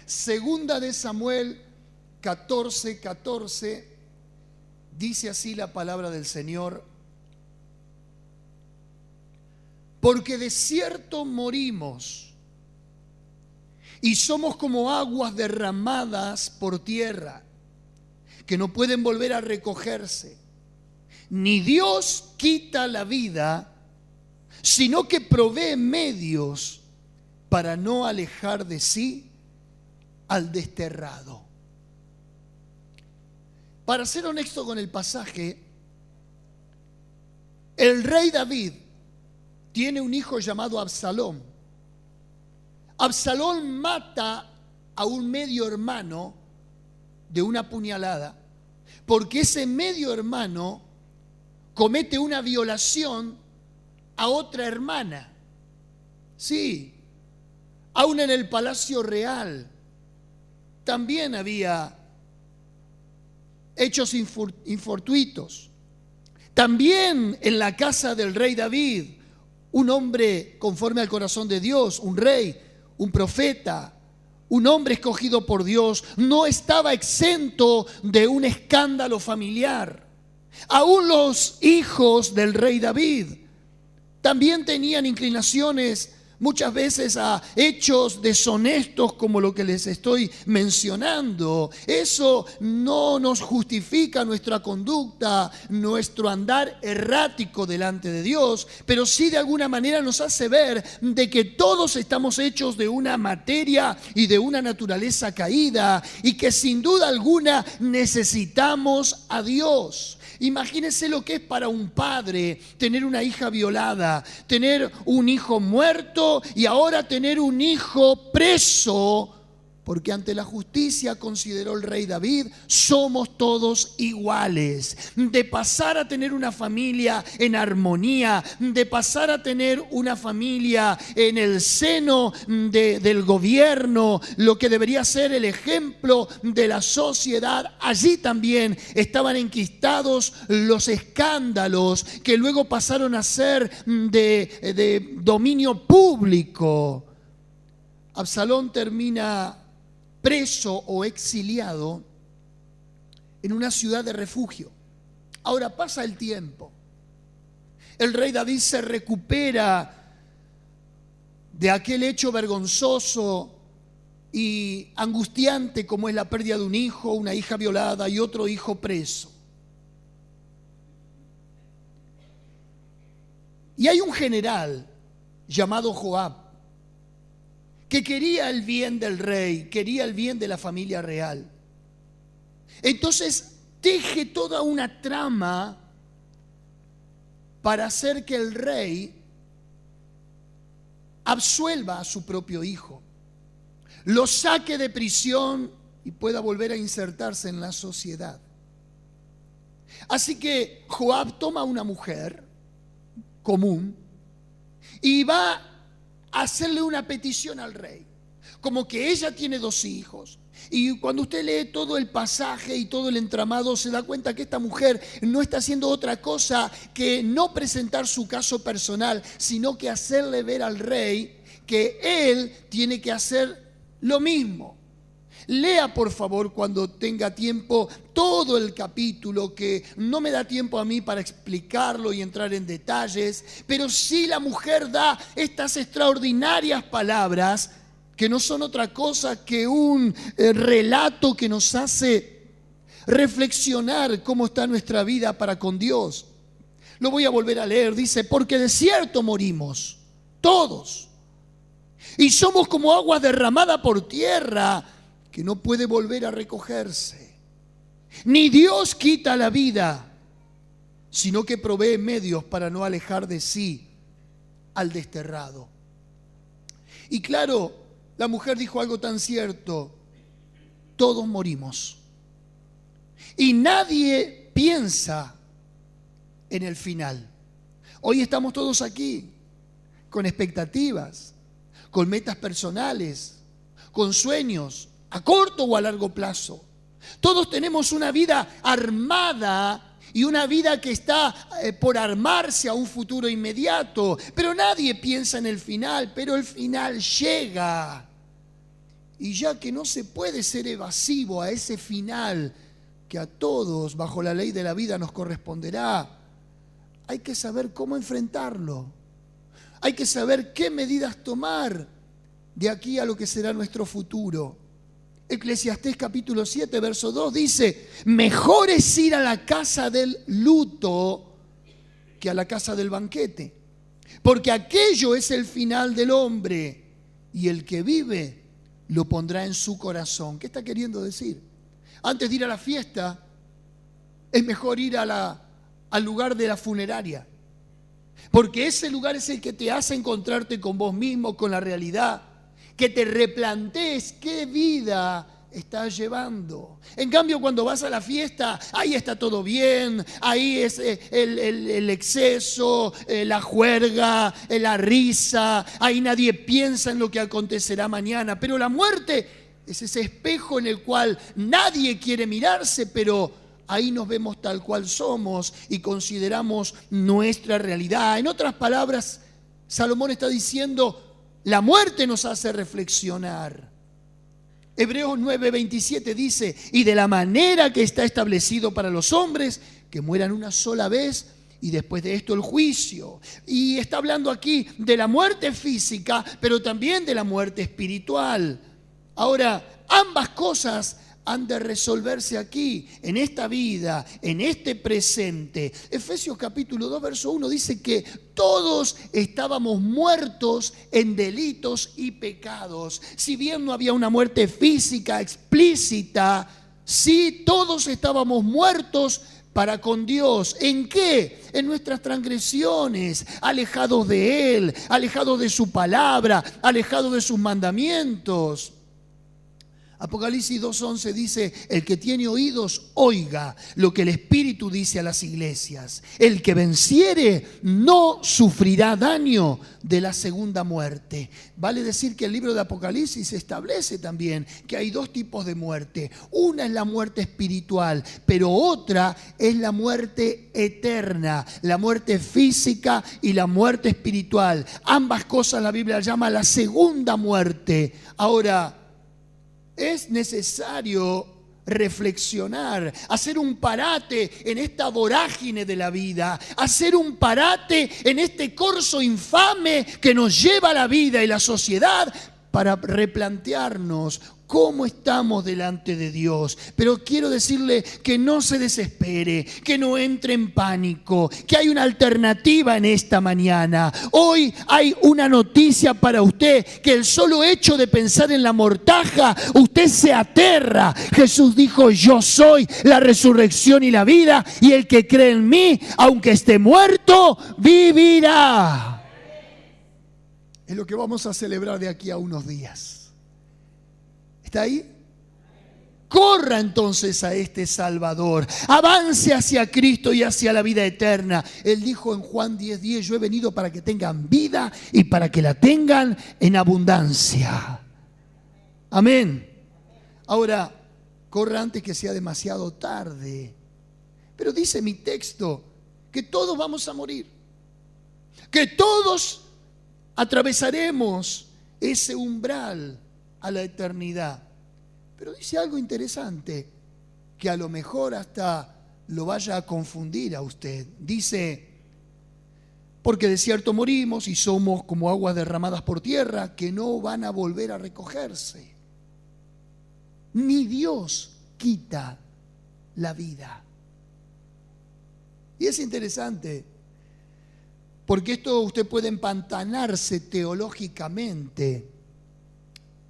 Segunda de Samuel 14:14, dice así la palabra del Señor: porque de cierto morimos y somos como aguas derramadas por tierra, que no pueden volver a recogerse. Ni Dios quita la vida, sino que provee medios para no alejar de sí al desterrado. Para ser honesto con el pasaje, el rey David tiene un hijo llamado Absalón. Absalón mata a un medio hermano de una puñalada, porque ese medio hermano comete una violación a otra hermana. Sí, aún en el palacio real también había hechos infortuitos. También en la casa del rey David, un hombre conforme al corazón de Dios, un rey, un profeta, un hombre escogido por Dios, no estaba exento de un escándalo familiar. Aún los hijos del rey David también tenían inclinaciones muchas veces a hechos deshonestos como lo que les estoy mencionando. Eso no nos justifica nuestra conducta, nuestro andar errático delante de Dios, pero sí de alguna manera nos hace ver de que todos estamos hechos de una materia y de una naturaleza caída y que sin duda alguna necesitamos a Dios. Imagínense lo que es para un padre tener una hija violada, tener un hijo muerto y ahora tener un hijo preso, porque ante la justicia, consideró el rey David, somos todos iguales. De pasar a tener una familia en armonía, de pasar a tener una familia en el seno del gobierno, lo que debería ser el ejemplo de la sociedad, allí también estaban enquistados los escándalos que luego pasaron a ser de dominio público. Absalón termina preso o exiliado en una ciudad de refugio. Ahora pasa el tiempo. El rey David se recupera de aquel hecho vergonzoso y angustiante como es la pérdida de un hijo, una hija violada y otro hijo preso. Y hay un general llamado Joab que quería el bien del rey, quería el bien de la familia real. Entonces teje toda una trama para hacer que el rey absuelva a su propio hijo, lo saque de prisión y pueda volver a insertarse en la sociedad. Así que Joab toma a una mujer común y va hacerle una petición al rey, como que ella tiene 2 hijos. Y cuando usted lee todo el pasaje y todo el entramado, se da cuenta que esta mujer no está haciendo otra cosa que no presentar su caso personal, sino que hacerle ver al rey que él tiene que hacer lo mismo. Lea por favor cuando tenga tiempo todo el capítulo, que no me da tiempo a mí para explicarlo y entrar en detalles, pero sí la mujer da estas extraordinarias palabras que no son otra cosa que un relato que nos hace reflexionar cómo está nuestra vida para con Dios. Lo voy a volver a leer, dice: porque de cierto morimos todos y somos como aguas derramadas por tierra, que no puede volver a recogerse. Ni Dios quita la vida, sino que provee medios para no alejar de sí al desterrado. Y claro, la mujer dijo algo tan cierto: todos morimos. Y nadie piensa en el final. Hoy estamos todos aquí con expectativas, con metas personales, con sueños a corto o a largo plazo. Todos tenemos una vida armada y una vida que está por armarse a un futuro inmediato, pero nadie piensa en el final, pero el final llega. Y ya que no se puede ser evasivo a ese final que a todos bajo la ley de la vida nos corresponderá, hay que saber cómo enfrentarlo. Hay que saber qué medidas tomar de aquí a lo que será nuestro futuro. Eclesiastés capítulo 7, verso 2 dice: mejor es ir a la casa del luto que a la casa del banquete, porque aquello es el final del hombre, y el que vive lo pondrá en su corazón. ¿Qué está queriendo decir? Antes de ir a la fiesta, es mejor ir al lugar de la funeraria, porque ese lugar es el que te hace encontrarte con vos mismo, con la realidad, que te replantees qué vida estás llevando. En cambio, cuando vas a la fiesta, ahí está todo bien, ahí es el exceso, la juerga, la risa, ahí nadie piensa en lo que acontecerá mañana. Pero la muerte es ese espejo en el cual nadie quiere mirarse, pero ahí nos vemos tal cual somos y consideramos nuestra realidad. En otras palabras, Salomón está diciendo: la muerte nos hace reflexionar. Hebreos 9:27 dice: y de la manera que está establecido para los hombres, que mueran una sola vez, y después de esto el juicio. Y está hablando aquí de la muerte física, pero también de la muerte espiritual. Ahora, ambas cosas han de resolverse aquí, en esta vida, en este presente. Efesios capítulo 2, verso 1 dice que todos estábamos muertos en delitos y pecados. Si bien no había una muerte física explícita, sí todos estábamos muertos para con Dios. ¿En qué? En nuestras transgresiones, alejados de Él, alejados de su palabra, alejados de sus mandamientos. Apocalipsis 2:11 dice: el que tiene oídos, oiga lo que el Espíritu dice a las iglesias. El que venciere no sufrirá daño de la segunda muerte. Vale decir que el libro de Apocalipsis establece también que hay dos tipos de muerte. Una es la muerte espiritual, pero otra es la muerte eterna, la muerte física y la muerte espiritual. Ambas cosas la Biblia llama la segunda muerte. Ahora, es necesario reflexionar, hacer un parate en esta vorágine de la vida, hacer un parate en este corso infame que nos lleva a la vida y la sociedad, para replantearnos cómo estamos delante de Dios. Pero quiero decirle que no se desespere, que no entre en pánico, que hay una alternativa en esta mañana. Hoy hay una noticia para usted, que el solo hecho de pensar en la mortaja, usted se aterra. Jesús dijo: yo soy la resurrección y la vida, y el que cree en mí, aunque esté muerto, vivirá. Es lo que vamos a celebrar de aquí a unos días. ¿Está ahí? Corra entonces a este Salvador. Avance hacia Cristo y hacia la vida eterna. Él dijo en Juan 10:10: yo he venido para que tengan vida y para que la tengan en abundancia. Amén. Ahora, corra antes que sea demasiado tarde. Pero dice mi texto que todos vamos a morir, que todos atravesaremos ese umbral a la eternidad. Pero dice algo interesante, que a lo mejor hasta lo vaya a confundir a usted. Dice: porque de cierto morimos y somos como aguas derramadas por tierra, que no van a volver a recogerse. Ni Dios quita la vida. Y es interesante, porque esto usted puede empantanarse teológicamente.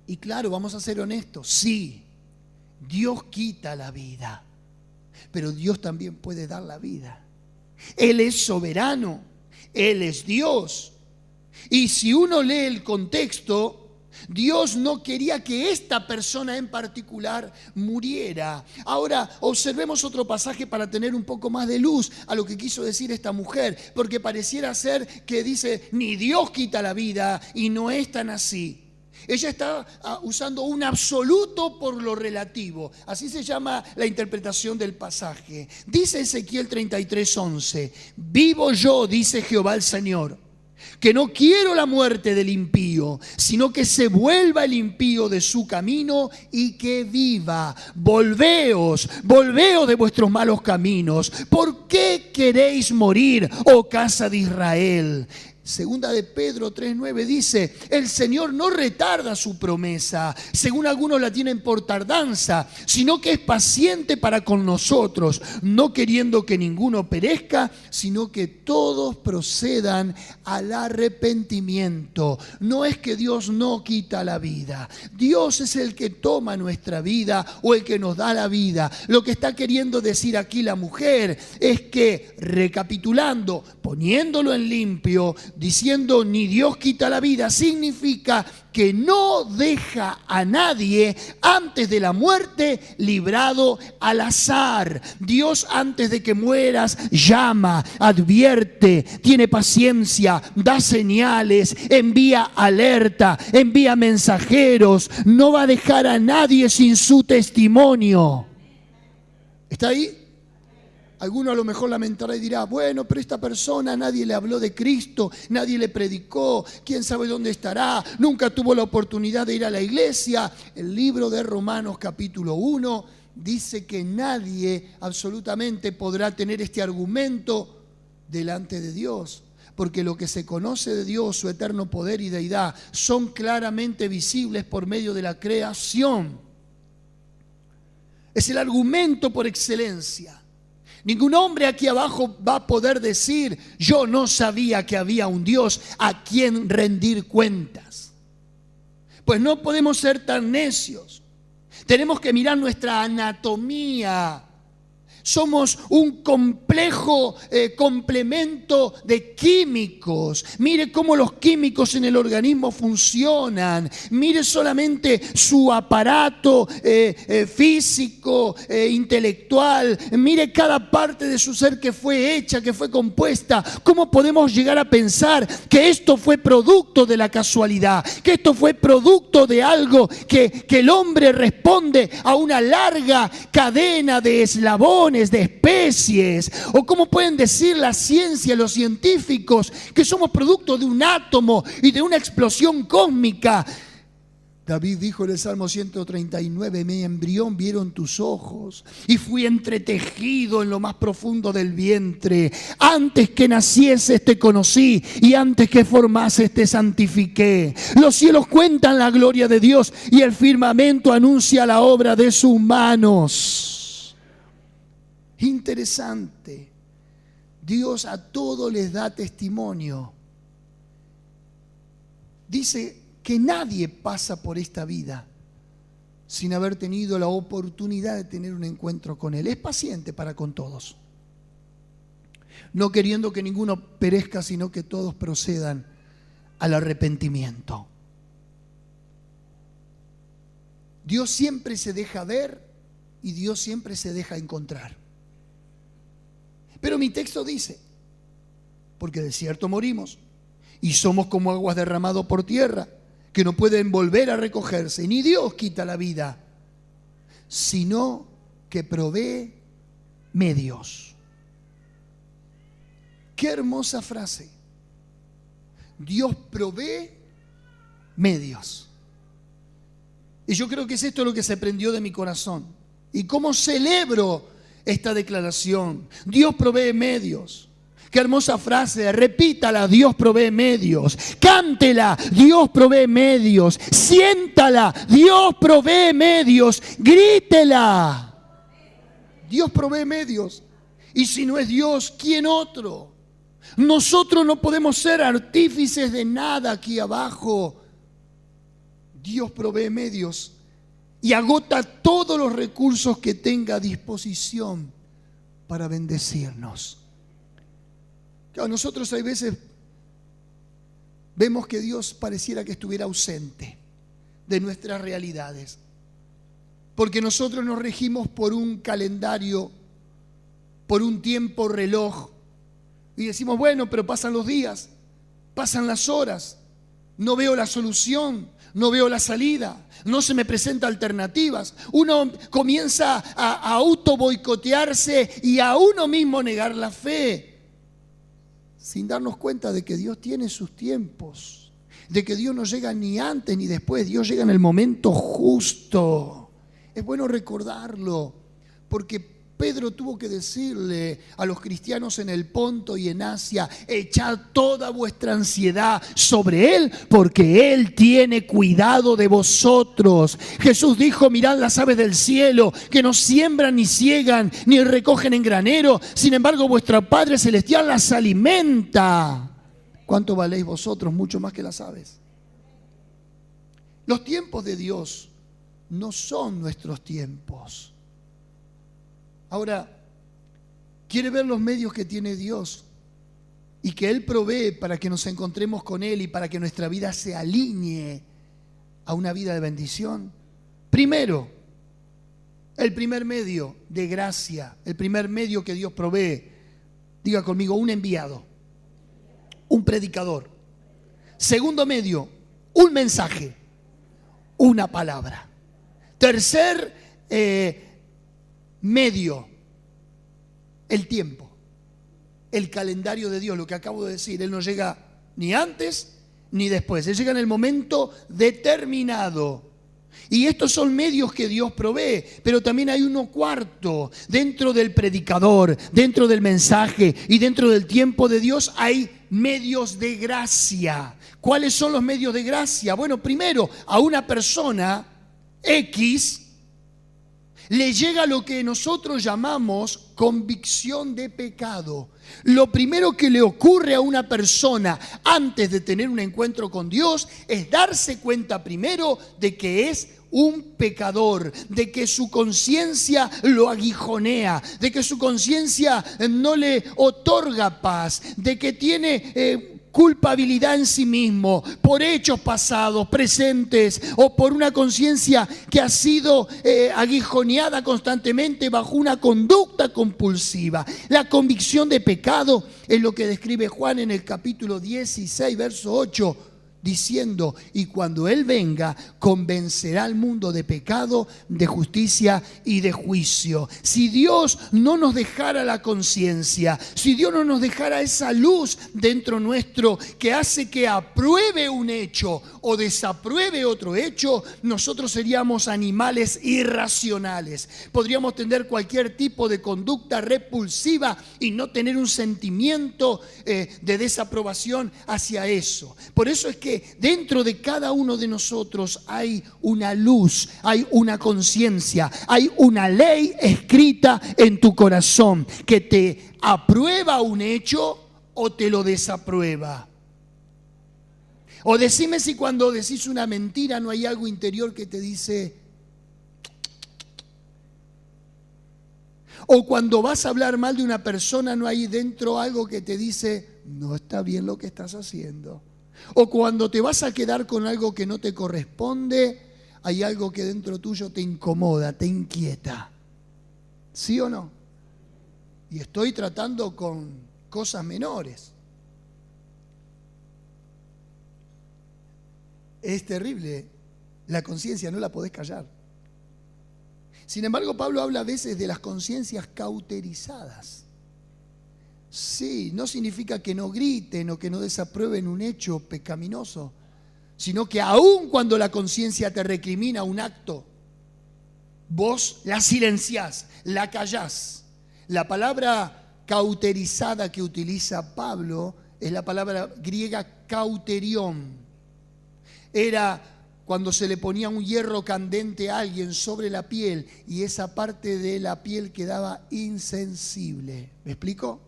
Y claro, vamos a ser honestos, sí, Dios quita la vida, pero Dios también puede dar la vida. Él es soberano, Él es Dios. Y si uno lee el contexto, Dios no quería que esta persona en particular muriera. Ahora observemos otro pasaje para tener un poco más de luz a lo que quiso decir esta mujer, porque pareciera ser que dice: ni Dios quita la vida, y no es tan así. Ella está usando un absoluto por lo relativo. Así se llama la interpretación del pasaje. Dice Ezequiel 33:11: vivo yo, dice Jehová el Señor, Que no quiero la muerte del impío, sino que se vuelva el impío de su camino y que viva. Volveos de vuestros malos caminos. ¿Por qué queréis morir, oh casa de Israel? Segunda de Pedro 3:9 dice: el Señor no retarda su promesa, según algunos la tienen por tardanza, sino que es paciente para con nosotros, no queriendo que ninguno perezca, sino que todos procedan al arrepentimiento. No es que Dios no quita la vida, Dios es el que toma nuestra vida o el que nos da la vida. Lo que está queriendo decir aquí la mujer es que, recapitulando, poniéndolo en limpio, diciendo ni Dios quita la vida, significa que no deja a nadie antes de la muerte librado al azar. Dios, antes de que mueras, llama, advierte, tiene paciencia, da señales, envía alerta, envía mensajeros. No va a dejar a nadie sin su testimonio. ¿Está ahí? Alguno a lo mejor lamentará y dirá: bueno, pero esta persona nadie le habló de Cristo, nadie le predicó, quién sabe dónde estará, nunca tuvo la oportunidad de ir a la iglesia. El libro de Romanos capítulo 1 dice que nadie absolutamente podrá tener este argumento delante de Dios, porque lo que se conoce de Dios, su eterno poder y deidad, son claramente visibles por medio de la creación. Es el argumento por excelencia. Ningún hombre aquí abajo va a poder decir: yo no sabía que había un Dios a quien rendir cuentas. Pues no podemos ser tan necios. Tenemos que mirar nuestra anatomía. Somos un complejo complemento de químicos. Mire cómo los químicos en el organismo funcionan. Mire solamente su aparato físico, intelectual. Mire cada parte de su ser que fue hecha, que fue compuesta. ¿Cómo podemos llegar a pensar que esto fue producto de la casualidad? Que esto fue producto de algo que el hombre responde a una larga cadena de eslabones, de especies. ¿O cómo pueden decir la ciencia, los científicos, que somos producto de un átomo y de una explosión cósmica? David dijo en el Salmo 139: mi embrión vieron tus ojos y fui entretejido en lo más profundo del vientre. Antes que nacieses te conocí y antes que formases te santifiqué. Los cielos cuentan la gloria de Dios y el firmamento anuncia la obra de sus manos. Interesante. Dios a todos les da testimonio. Dice que nadie pasa por esta vida sin haber tenido la oportunidad de tener un encuentro con Él. Es paciente para con todos, no queriendo que ninguno perezca, sino que todos procedan al arrepentimiento. Dios siempre se deja ver y Dios siempre se deja encontrar. Pero mi texto dice: porque de cierto morimos y somos como aguas derramadas por tierra, que no pueden volver a recogerse, ni Dios quita la vida, sino que provee medios. Qué hermosa frase. Dios provee medios. Y yo creo que es esto lo que se prendió de mi corazón. Y cómo celebro esta declaración: Dios provee medios. Qué hermosa frase, repítala: Dios provee medios. Cántela: Dios provee medios. Siéntala: Dios provee medios. Grítela: Dios provee medios. Y si no es Dios, ¿quién otro? Nosotros no podemos ser artífices de nada aquí abajo. Dios provee medios y agota todos los recursos que tenga a disposición para bendecirnos. Claro, nosotros hay veces vemos que Dios pareciera que estuviera ausente de nuestras realidades, porque nosotros nos regimos por un calendario, por un tiempo reloj, y decimos: bueno, pero pasan los días, pasan las horas, no veo la solución, no veo la salida, no se me presentan alternativas. Uno comienza a auto boicotearse y a uno mismo negar la fe. sin darnos cuenta de que Dios tiene sus tiempos, de que Dios no llega ni antes ni después, Dios llega en el momento justo. Es bueno recordarlo, porque Pedro tuvo que decirle a los cristianos en el Ponto y en Asia: echad toda vuestra ansiedad sobre Él, porque Él tiene cuidado de vosotros. Jesús dijo: mirad las aves del cielo, que no siembran ni ciegan, ni recogen en granero, sin embargo vuestro Padre Celestial las alimenta. ¿Cuánto valéis vosotros? Mucho más que las aves. Los tiempos de Dios no son nuestros tiempos. Ahora, quiere ver los medios que tiene Dios y que Él provee para que nos encontremos con Él y para que nuestra vida se alinee a una vida de bendición. Primero, el primer medio de gracia, el primer medio que Dios provee, diga conmigo, un enviado, un predicador. Segundo medio, un mensaje, una palabra. Tercer medio, el tiempo, el calendario de Dios, lo que acabo de decir. Él no llega ni antes ni después, Él llega en el momento determinado. Y estos son medios que Dios provee, pero también hay uno cuarto. Dentro del predicador, dentro del mensaje y dentro del tiempo de Dios hay medios de gracia. ¿Cuáles son los medios de gracia? Bueno, primero, a una persona X le llega lo que nosotros llamamos convicción de pecado. Lo primero que le ocurre a una persona antes de tener un encuentro con Dios es darse cuenta primero de que es un pecador, de que su conciencia lo aguijonea, de que su conciencia no le otorga paz, de que tiene culpabilidad en sí mismo por hechos pasados, presentes, o por una conciencia que ha sido aguijoneada constantemente bajo una conducta compulsiva. La convicción de pecado es lo que describe Juan en el capítulo 16, verso 8, diciendo: y cuando Él venga, convencerá al mundo de pecado, de justicia y de juicio. Si Dios no nos dejara la conciencia, si Dios no nos dejara esa luz dentro nuestro que hace que apruebe un hecho o desapruebe otro hecho, nosotros seríamos animales irracionales. Podríamos tener cualquier tipo de conducta repulsiva y no tener un sentimiento de desaprobación hacia eso. Por eso es que dentro de cada uno de nosotros hay una luz, hay una conciencia, hay una ley escrita en tu corazón que te aprueba un hecho o te lo desaprueba. O decime si cuando decís una mentira no hay algo interior que te dice. O cuando vas a hablar mal de una persona no hay dentro algo que te dice: no está bien lo que estás haciendo. O cuando te vas a quedar con algo que no te corresponde, hay algo que dentro tuyo te incomoda, te inquieta. ¿Sí o no? Y estoy tratando con cosas menores. Es terrible, la conciencia no la podés callar. Sin embargo, Pablo habla a veces de las conciencias cauterizadas. Sí, no significa que no griten o que no desaprueben un hecho pecaminoso, sino que aun cuando la conciencia te recrimina un acto, vos la silenciás, la callás. La palabra cauterizada que utiliza Pablo es la palabra griega cauterión. Era cuando se le ponía un hierro candente a alguien sobre la piel y esa parte de la piel quedaba insensible. ¿Me explico?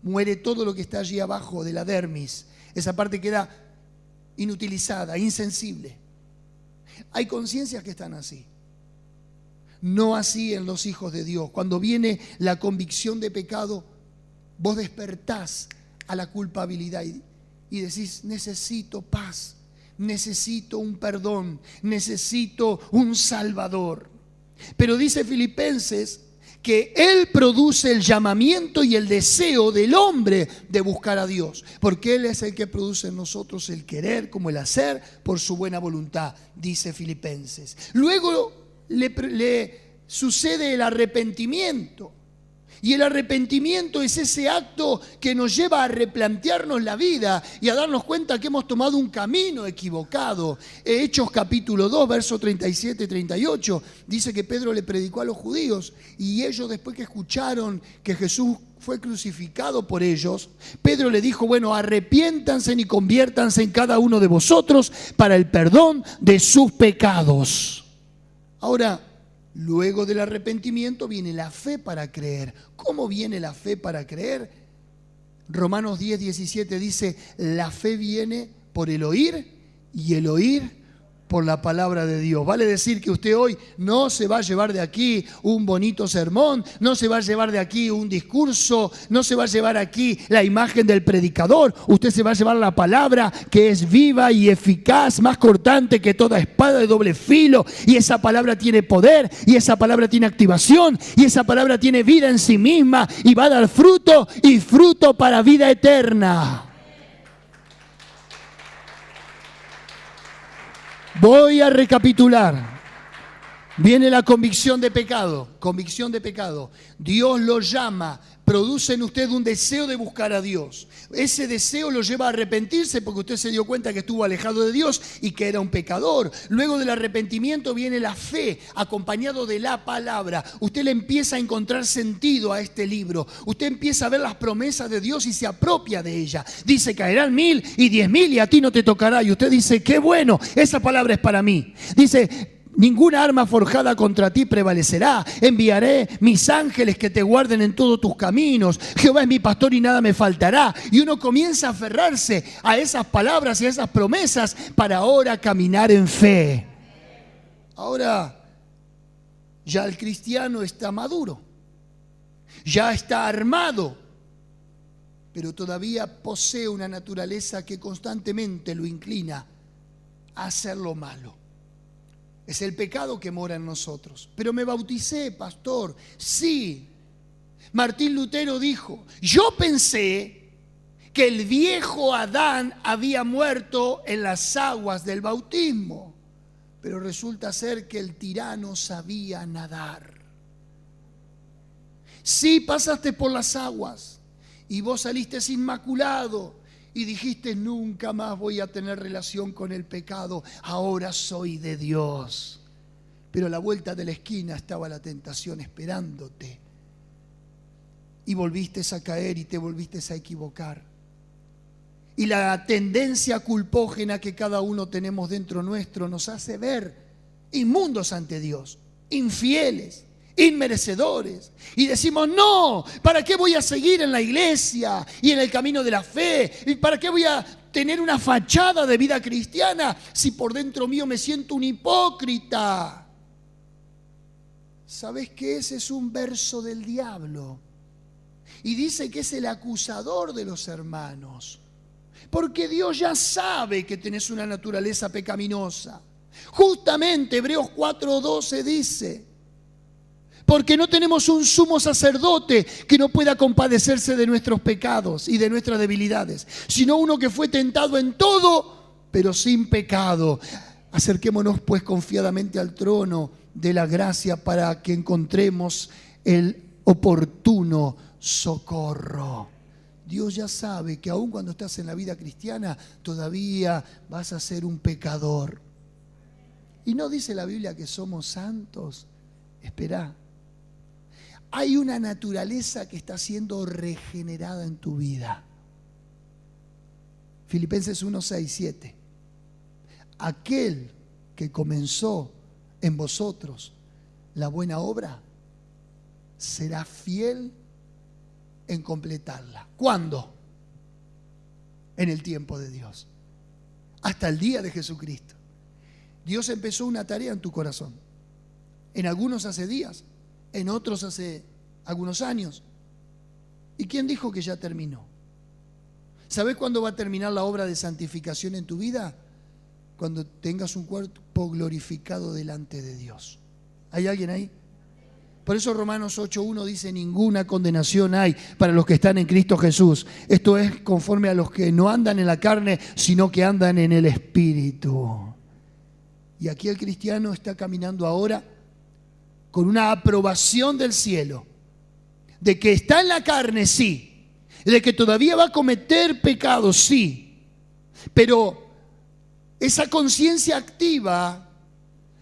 Muere todo lo que está allí abajo de la dermis. Esa parte queda inutilizada, insensible. Hay conciencias que están así. No así en los hijos de Dios. Cuando viene la convicción de pecado, vos despertás a la culpabilidad y decís: necesito paz, necesito un perdón, necesito un Salvador. Pero dice Filipenses que Él produce el llamamiento y el deseo del hombre de buscar a Dios, porque Él es el que produce en nosotros el querer como el hacer por su buena voluntad, dice Filipenses. Luego le sucede el arrepentimiento. Y el arrepentimiento es ese acto que nos lleva a replantearnos la vida y a darnos cuenta que hemos tomado un camino equivocado. Hechos capítulo 2, versos 37 y 38, dice que Pedro le predicó a los judíos y ellos, después que escucharon que Jesús fue crucificado por ellos, Pedro le dijo, bueno, arrepiéntanse y conviértanse en cada uno de vosotros para el perdón de sus pecados. Ahora, luego del arrepentimiento viene la fe para creer. ¿Cómo viene la fe para creer? Romanos 10, 17 dice, la fe viene por el oír y el oír por la palabra de Dios. Vale decir que usted hoy no se va a llevar de aquí un bonito sermón, no se va a llevar de aquí un discurso, no se va a llevar aquí la imagen del predicador. Usted se va a llevar la palabra que es viva y eficaz, más cortante que toda espada de doble filo. Y esa palabra tiene poder, y esa palabra tiene activación, y esa palabra tiene vida en sí misma y va a dar fruto y fruto para vida eterna. Voy a recapitular. Viene la convicción de pecado. Convicción de pecado. Dios lo llama. Produce en usted un deseo de buscar a Dios. Ese deseo lo lleva a arrepentirse porque usted se dio cuenta que estuvo alejado de Dios y que era un pecador. Luego del arrepentimiento viene la fe, acompañado de la palabra. Usted le empieza a encontrar sentido a este libro. Usted empieza a ver las promesas de Dios y se apropia de ella. Dice, caerán 1000 y 10.000 y a ti no te tocará. Y usted dice, qué bueno, esa palabra es para mí. Dice, ninguna arma forjada contra ti prevalecerá. Enviaré mis ángeles que te guarden en todos tus caminos. Jehová es mi pastor y nada me faltará. Y uno comienza a aferrarse a esas palabras y a esas promesas para ahora caminar en fe. Ahora ya el cristiano está maduro, ya está armado, pero todavía posee una naturaleza que constantemente lo inclina a hacer lo malo. Es el pecado que mora en nosotros. Pero me bauticé, pastor. Sí. Martín Lutero dijo, yo pensé que el viejo Adán había muerto en las aguas del bautismo, pero resulta ser que el tirano sabía nadar. Sí, pasaste por las aguas y vos saliste inmaculado y dijiste, nunca más voy a tener relación con el pecado, ahora soy de Dios. Pero a la vuelta de la esquina estaba la tentación esperándote. Y volviste a caer y te volviste a equivocar. Y la tendencia culpógena que cada uno tenemos dentro nuestro nos hace ver inmundos ante Dios, infieles, inmerecedores, y decimos, no, ¿para qué voy a seguir en la iglesia y en el camino de la fe? ¿Y para qué voy a tener una fachada de vida cristiana si por dentro mío me siento un hipócrita? ¿Sabes qué? Ese es un verso del diablo y dice que es el acusador de los hermanos, porque Dios ya sabe que tenés una naturaleza pecaminosa. Justamente Hebreos 4:12 dice, porque no tenemos un sumo sacerdote que no pueda compadecerse de nuestros pecados y de nuestras debilidades, sino uno que fue tentado en todo, pero sin pecado. Acerquémonos pues confiadamente al trono de la gracia para que encontremos el oportuno socorro. Dios ya sabe que aun cuando estás en la vida cristiana, todavía vas a ser un pecador. ¿Y no dice la Biblia que somos santos? Esperá. Hay una naturaleza que está siendo regenerada en tu vida. Filipenses 1, 6, 7. Aquel que comenzó en vosotros la buena obra será fiel en completarla. ¿Cuándo? En el tiempo de Dios. Hasta el día de Jesucristo. Dios empezó una tarea en tu corazón. En algunos hace días, en otros hace algunos años. ¿Y quién dijo que ya terminó? ¿Sabes cuándo va a terminar la obra de santificación en tu vida? Cuando tengas un cuerpo glorificado delante de Dios. ¿Hay alguien ahí? Por eso Romanos 8:1 dice, ninguna condenación hay para los que están en Cristo Jesús. Esto es conforme a los que no andan en la carne, sino que andan en el Espíritu. Y aquí el cristiano está caminando ahora con una aprobación del cielo, de que está en la carne, sí, de que todavía va a cometer pecados, sí, pero esa conciencia activa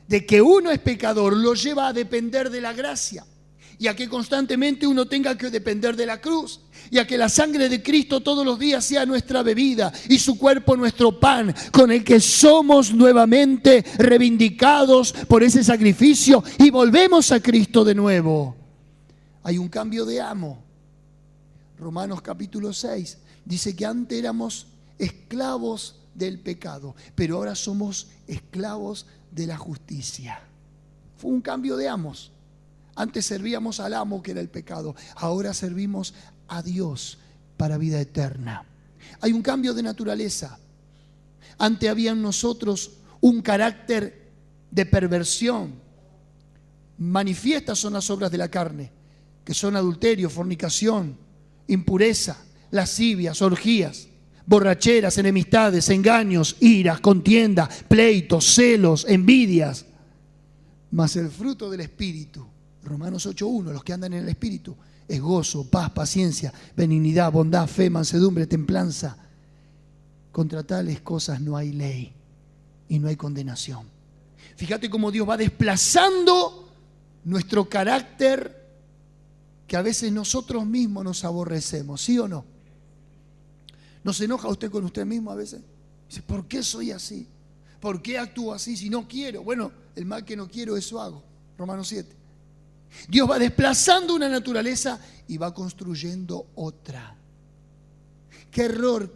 de que uno es pecador lo lleva a depender de la gracia y a que constantemente uno tenga que depender de la cruz y a que la sangre de Cristo todos los días sea nuestra bebida y su cuerpo nuestro pan, con el que somos nuevamente reivindicados por ese sacrificio y volvemos a Cristo de nuevo. Hay un cambio de amo. Romanos capítulo 6 dice que antes éramos esclavos del pecado, pero ahora somos esclavos de la justicia. Fue un cambio de amos. Antes servíamos al amo, que era el pecado. Ahora servimos a Dios para vida eterna. Hay un cambio de naturaleza. Antes había en nosotros un carácter de perversión. Manifiestas son las obras de la carne, que son adulterio, fornicación, impureza, lascivias, orgías, borracheras, enemistades, engaños, iras, contienda, pleitos, celos, envidias. Mas el fruto del Espíritu, Romanos 8:1, los que andan en el Espíritu, es gozo, paz, paciencia, benignidad, bondad, fe, mansedumbre, templanza. Contra tales cosas no hay ley y no hay condenación. Fíjate cómo Dios va desplazando nuestro carácter, que a veces nosotros mismos nos aborrecemos, ¿sí o no? ¿No se enoja usted con usted mismo a veces? Dice, ¿por qué soy así? ¿Por qué actúo así si no quiero? Bueno, el mal que no quiero, eso hago. Romanos 7. Dios va desplazando una naturaleza y va construyendo otra. Qué error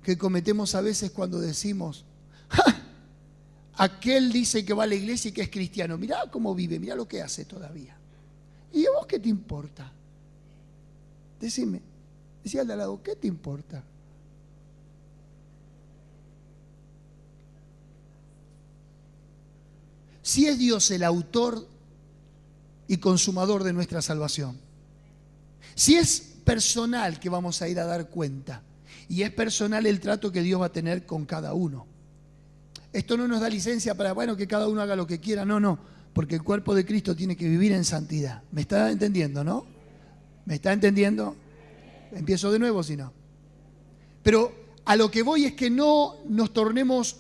que cometemos a veces cuando decimos, ¡ja! Aquel dice que va a la iglesia y que es cristiano. Mirá cómo vive, mirá lo que hace todavía. ¿Y a vos qué te importa? Decime, decía al de al lado, ¿qué te importa? Si es Dios el autor y consumador de nuestra salvación, si es personal que vamos a ir a dar cuenta, y es personal el trato que Dios va a tener con cada uno. Esto no nos da licencia para, bueno, que cada uno haga lo que quiera, no, porque el cuerpo de Cristo tiene que vivir en santidad. ¿Me está entendiendo, no? ¿Me está entendiendo? Empiezo de nuevo, si no. Pero a lo que voy es que no nos tornemos,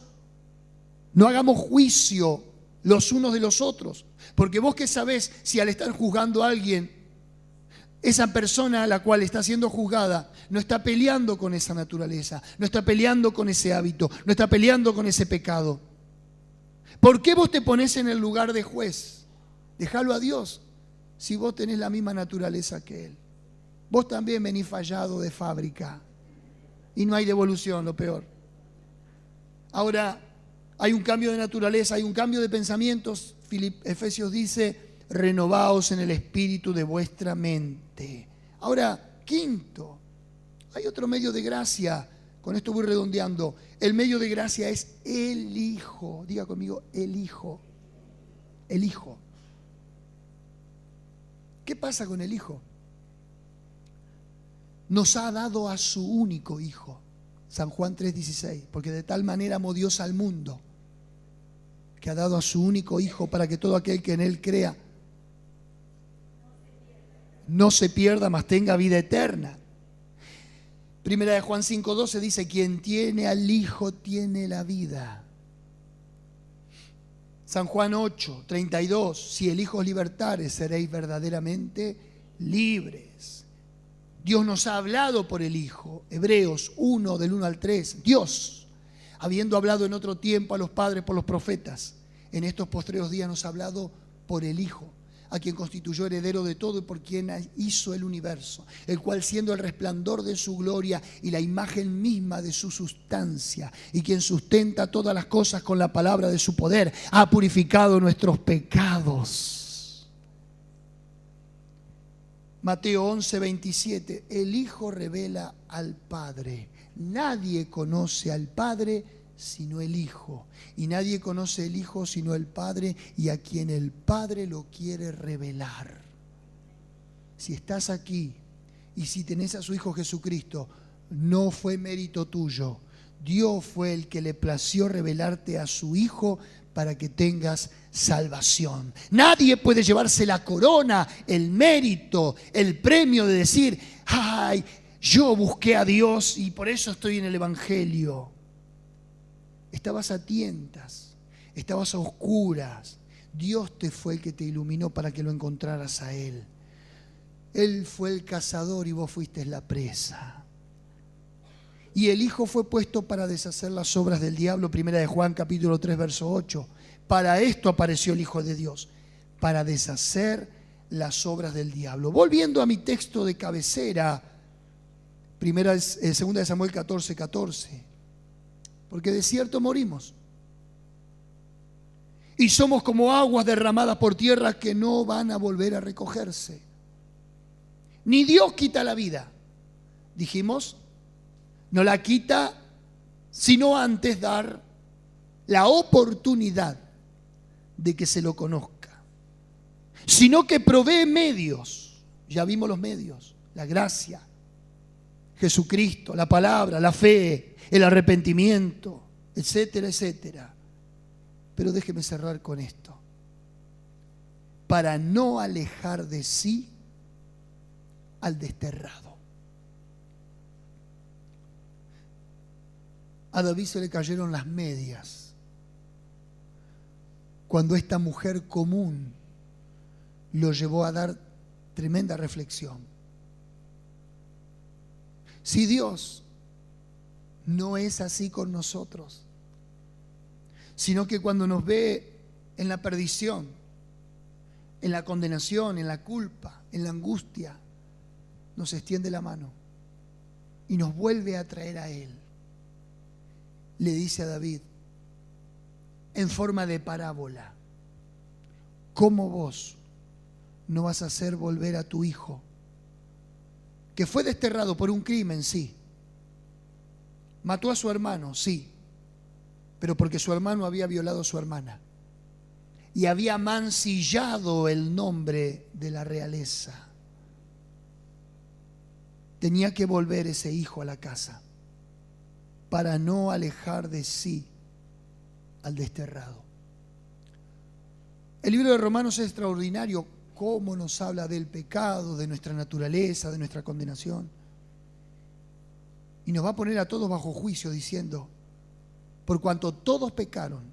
no hagamos juicio los unos de los otros. Porque vos qué sabés si al estar juzgando a alguien, esa persona a la cual está siendo juzgada no está peleando con esa naturaleza, no está peleando con ese hábito, no está peleando con ese pecado. ¿Por qué vos te ponés en el lugar de juez? Déjalo a Dios si vos tenés la misma naturaleza que Él. Vos también venís fallado de fábrica y no hay devolución, lo peor. Ahora, hay un cambio de naturaleza, hay un cambio de pensamientos. Efesios dice, renovaos en el espíritu de vuestra mente. Ahora, quinto, hay otro medio de gracia. Con esto voy redondeando. El medio de gracia es el Hijo. Diga conmigo, el Hijo. El Hijo. ¿Qué pasa con el Hijo? Nos ha dado a su único Hijo. San Juan 3:16. Porque de tal manera amó Dios al mundo, que ha dado a su único Hijo para que todo aquel que en Él crea no se pierda, mas tenga vida eterna. Primera de Juan 5:12 dice, quien tiene al Hijo tiene la vida. San Juan 8:32, si el Hijo os libertare, seréis verdaderamente libres. Dios nos ha hablado por el Hijo. Hebreos 1, del 1 al 3. Dios, habiendo hablado en otro tiempo a los padres por los profetas, en estos postreros días nos ha hablado por el Hijo, a quien constituyó heredero de todo y por quien hizo el universo, el cual siendo el resplandor de su gloria y la imagen misma de su sustancia, y quien sustenta todas las cosas con la palabra de su poder, ha purificado nuestros pecados. Mateo 11:27, el Hijo revela al Padre. Nadie conoce al Padre sino el Hijo, y nadie conoce el Hijo sino el Padre, y a quien el Padre lo quiere revelar. Si estás aquí y si tenés a su Hijo Jesucristo, no fue mérito tuyo. Dios fue el que le plació revelarte a su Hijo para que tengas salvación. Nadie puede llevarse la corona, el mérito, el premio de decir, ay, yo busqué a Dios y por eso estoy en el Evangelio. Estabas a tientas, estabas a oscuras. Dios te fue el que te iluminó para que lo encontraras a Él. Él fue el cazador y vos fuiste la presa. Y el Hijo fue puesto para deshacer las obras del diablo. Primera de Juan, capítulo 3, verso 8. Para esto apareció el Hijo de Dios, para deshacer las obras del diablo. Volviendo a mi texto de cabecera, segunda de Samuel 14, 14. Porque de cierto morimos. Y somos como aguas derramadas por tierra que no van a volver a recogerse. Ni Dios quita la vida. Dijimos, no la quita, sino antes dar la oportunidad de que se lo conozca. Sino que provee medios. Ya vimos los medios. La gracia, Jesucristo, la palabra, la fe, el arrepentimiento, etcétera, etcétera. Pero déjeme cerrar con esto. Para no alejar de sí al desterrado. A David se le cayeron las medias cuando esta mujer común lo llevó a dar tremenda reflexión. Si Dios no es así con nosotros, sino que cuando nos ve en la perdición, en la condenación, en la culpa, en la angustia, nos extiende la mano y nos vuelve a traer a Él. Le dice a David, en forma de parábola, ¿cómo vos no vas a hacer volver a tu hijo, que fue desterrado por un crimen, sí, mató a su hermano, sí, pero porque su hermano había violado a su hermana y había mancillado el nombre de la realeza? Tenía que volver ese hijo a la casa para no alejar de sí al desterrado. El libro de Romanos es extraordinario, cómo nos habla del pecado, de nuestra naturaleza, de nuestra condenación. Y nos va a poner a todos bajo juicio diciendo, por cuanto todos pecaron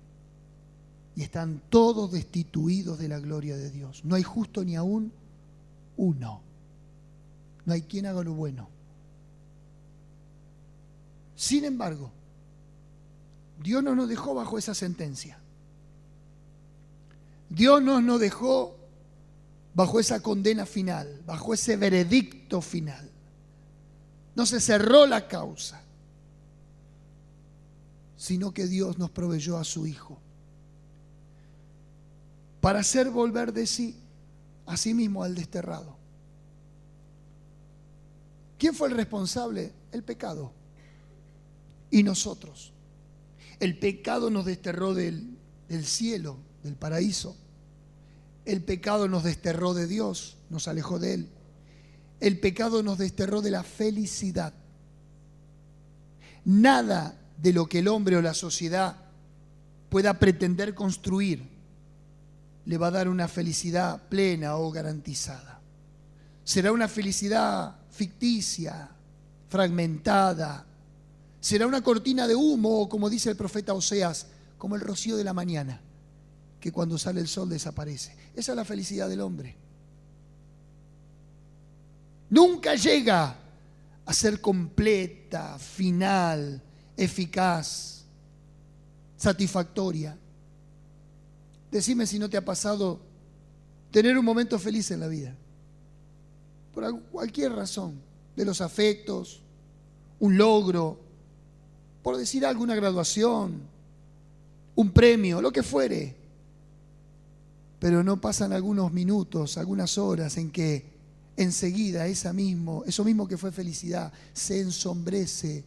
y están todos destituidos de la gloria de Dios. No hay justo ni aún uno. No hay quien haga lo bueno. Sin embargo, Dios no nos dejó bajo esa sentencia. Dios no nos dejó bajo esa condena final, bajo ese veredicto final. No se cerró la causa, sino que Dios nos proveyó a su Hijo para hacer volver de sí a sí mismo al desterrado. ¿Quién fue el responsable? El pecado. Y nosotros. El pecado nos desterró del cielo, del paraíso. El pecado nos desterró de Dios, nos alejó de Él. El pecado nos desterró de la felicidad. Nada de lo que el hombre o la sociedad pueda pretender construir le va a dar una felicidad plena o garantizada. Será una felicidad ficticia, fragmentada. Será una cortina de humo, como dice el profeta Oseas, como el rocío de la mañana, que cuando sale el sol desaparece. Esa es la felicidad del hombre. Nunca llega a ser completa, final, eficaz, satisfactoria. Decime si no te ha pasado tener un momento feliz en la vida. Por cualquier razón, de los afectos, un logro, por decir algo, una graduación, un premio, lo que fuere. Pero no pasan algunos minutos, algunas horas en que enseguida eso mismo que fue felicidad, se ensombrece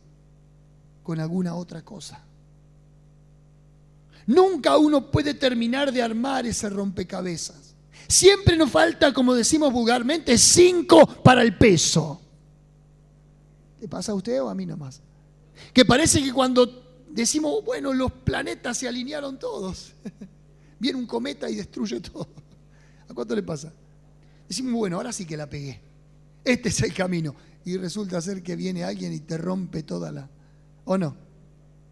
con alguna otra cosa. Nunca uno puede terminar de armar ese rompecabezas. Siempre nos falta, como decimos vulgarmente, 5 para el peso. ¿Te pasa a usted o a mí nomás? Que parece que cuando decimos, bueno, los planetas se alinearon todos. Viene un cometa y destruye todo. ¿A cuánto le pasa? Decimos, bueno, ahora sí que la pegué. Este es el camino. Y resulta ser que viene alguien y te rompe toda la... ¿O no?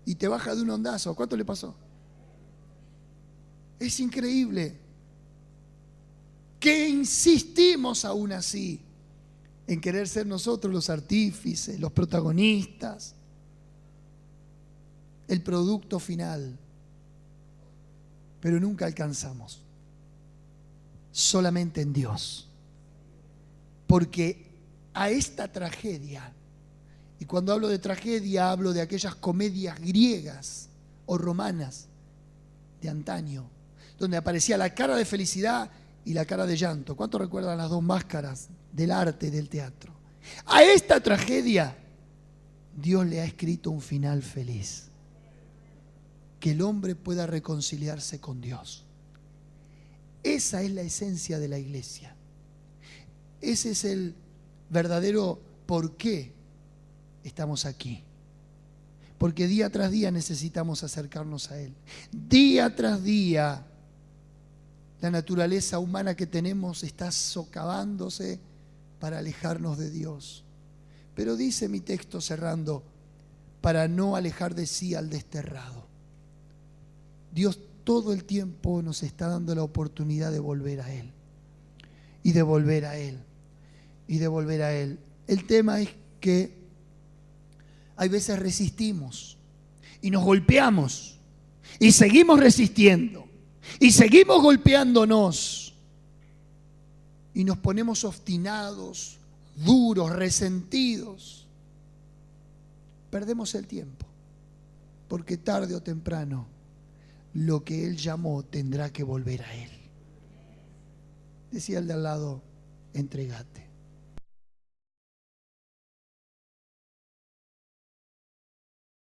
Y te baja de un ondazo. ¿A cuánto le pasó? Es increíble que insistimos aún así en querer ser nosotros los artífices, los protagonistas, el producto final, pero nunca alcanzamos. Solamente en Dios. Porque a esta tragedia, y cuando hablo de tragedia hablo de aquellas comedias griegas o romanas de antaño, donde aparecía la cara de felicidad y la cara de llanto. ¿Cuántos recuerdan las dos máscaras del arte y del teatro? A esta tragedia Dios le ha escrito un final feliz. Que el hombre pueda reconciliarse con Dios. Esa es la esencia de la iglesia. Ese es el verdadero por qué estamos aquí. Porque día tras día necesitamos acercarnos a Él. Día tras día la naturaleza humana que tenemos está socavándose para alejarnos de Dios. Pero dice mi texto cerrando, para no alejar de sí al desterrado. Dios todo el tiempo nos está dando la oportunidad de volver a Él. Y de volver a Él. Y de volver a Él. El tema es que hay veces resistimos y nos golpeamos y seguimos resistiendo y seguimos golpeándonos y nos ponemos obstinados, duros, resentidos. Perdemos el tiempo porque tarde o temprano lo que Él llamó tendrá que volver a Él. Decía el de al lado, entregate.